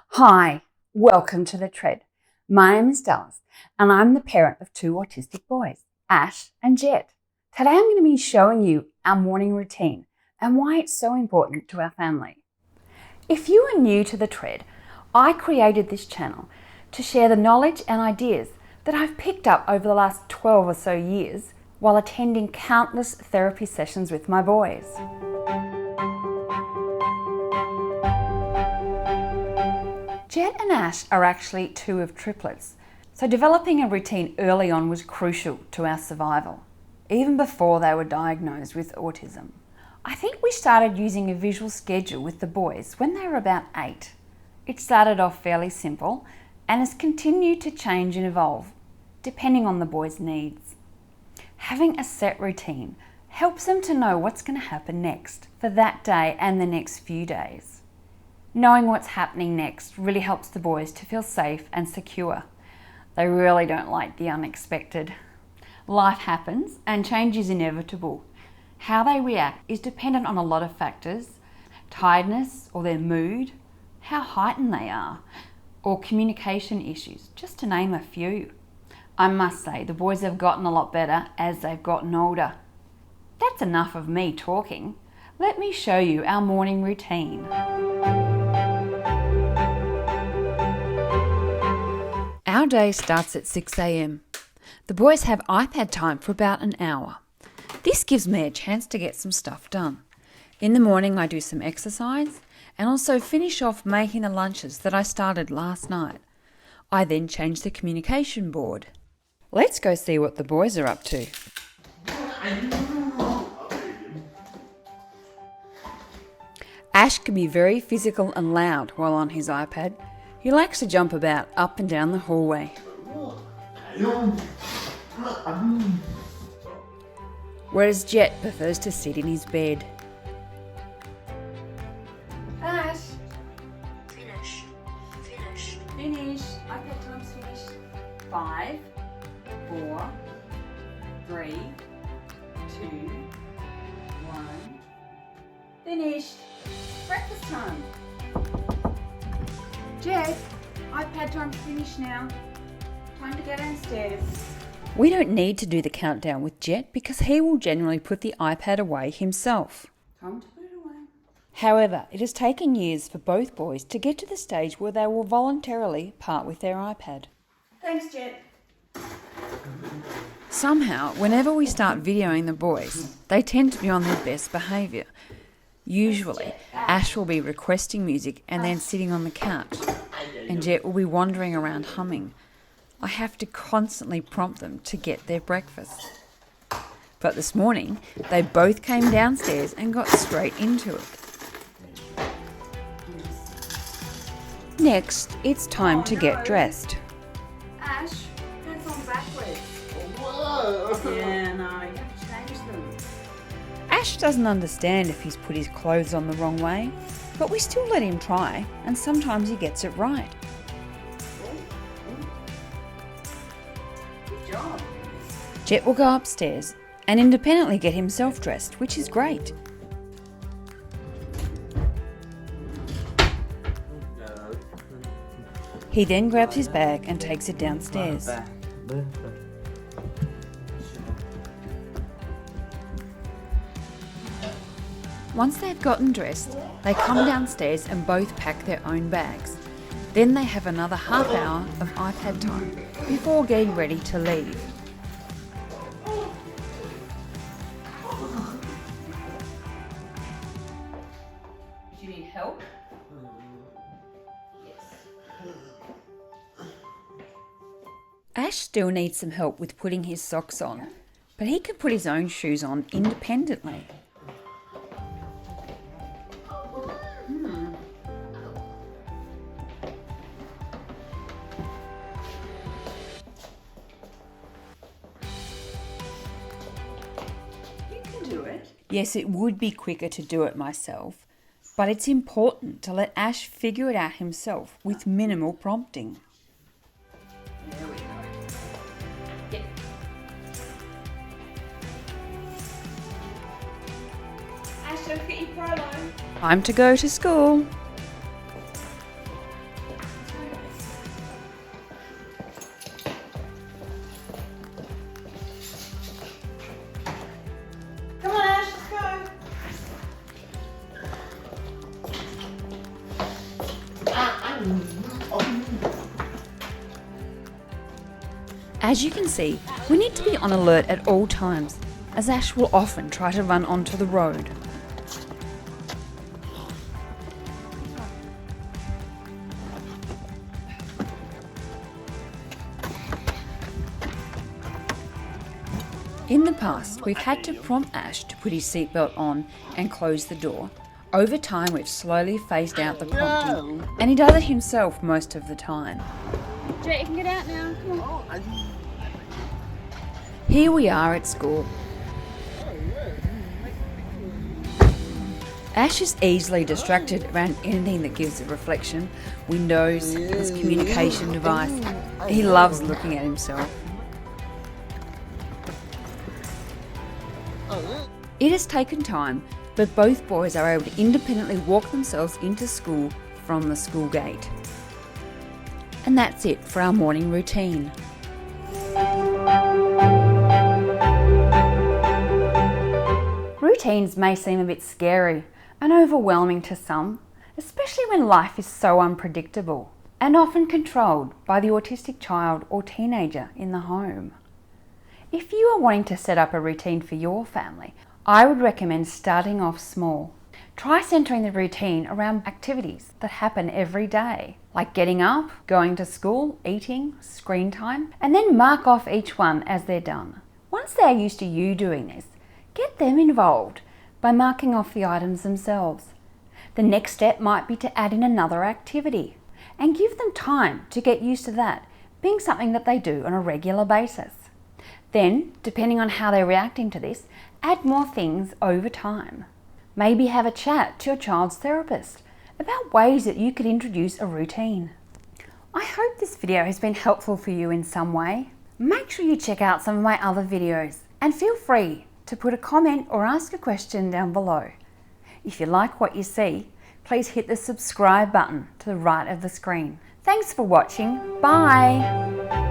Hi, welcome to The Tread. My name is Dallas and I'm the parent of two autistic boys, Ash and Jet. Today I'm going to be showing you our morning routine and why it's so important to our family. If you are new to The Tread, I created this channel to share the knowledge and ideas that I've picked up over the last 12 or so years while attending countless therapy sessions with my boys. Jet and Ash are actually two of triplets, so developing a routine early on was crucial to our survival, even before they were diagnosed with autism. I think we started using a visual schedule with the boys when they were about 8. It started off fairly simple and has continued to change and evolve, depending on the boys' needs. Having a set routine helps them to know what's going to happen next for that day and the next few days. Knowing what's happening next really helps the boys to feel safe and secure. They really don't like the unexpected. Life happens and change is inevitable. How they react is dependent on a lot of factors: tiredness or their mood, how heightened they are, or communication issues, just to name a few. I must say, the boys have gotten a lot better as they've gotten older. That's enough of me talking. Let me show you our morning routine. Our day starts at 6 a.m. The boys have iPad time for about an hour. This gives me a chance to get some stuff done. In the morning I do some exercise and also finish off making the lunches that I started last night. I then change the communication board. Let's go see what the boys are up to. Ash can be very physical and loud while on his iPad. He likes to jump about up and down the hallway. Whereas Jet prefers to sit in his bed. Ash! Finish. iPad time's finished. 5, 4, 3, 2, 1. Finished. Breakfast time. Jet, iPad time's finished now. Time to go downstairs. We don't need to do the countdown with Jet because he will generally put the iPad away himself. Time to put it away. However, it has taken years for both boys to get to the stage where they will voluntarily part with their iPad. Thanks, Jet. Somehow, whenever we start videoing the boys, they tend to be on their best behaviour. Usually, Ash will be requesting music and then sitting on the couch, and Jet will be wandering around humming. I have to constantly prompt them to get their breakfast. But this morning, they both came downstairs and got straight into it. Next, it's time to get dressed. Ash, pants on backwards. Yeah, no, you have to change them. Ash doesn't understand if he's put his clothes on the wrong way, but we still let him try, and sometimes he gets it right. Good job. Jet will go upstairs and independently get himself dressed, which is great. He then grabs his bag and takes it downstairs. Once they've gotten dressed, they come downstairs and both pack their own bags. Then they have another half hour of iPad time before getting ready to leave. Do you need help? Yes. Ash still needs some help with putting his socks on, but he can put his own shoes on independently. Yes, it would be quicker to do it myself, but it's important to let Ash figure it out himself with minimal prompting. There we go. Ash, Ash, don't forget your promo. Time to go to school. Come on, Ash, let's go. As you can see, we need to be on alert at all times, as Ash will often try to run onto the road. In the past, we've had to prompt Ash to put his seatbelt on and close the door. Over time, we've slowly phased out the prompting, and he does it himself most of the time. Jet, you can get out now. Come on. Here we are at school. Ash is easily distracted around anything that gives a reflection, windows, his communication device. He loves looking at himself. It has taken time, but both boys are able to independently walk themselves into school from the school gate. And that's it for our morning routine. Routines may seem a bit scary and overwhelming to some, especially when life is so unpredictable and often controlled by the autistic child or teenager in the home. If you are wanting to set up a routine for your family, I would recommend starting off small. Try centering the routine around activities that happen every day, like getting up, going to school, eating, screen time, and then mark off each one as they're done. Once they're used to you doing this, get them involved by marking off the items themselves. The next step might be to add in another activity and give them time to get used to that being something that they do on a regular basis. Then, depending on how they're reacting to this, add more things over time. Maybe have a chat to your child's therapist about ways that you could introduce a routine. I hope this video has been helpful for you in some way. Make sure you check out some of my other videos and feel free to put a comment or ask a question down below. If you like what you see, please hit the subscribe button to the right of the screen. Thanks for watching. Bye!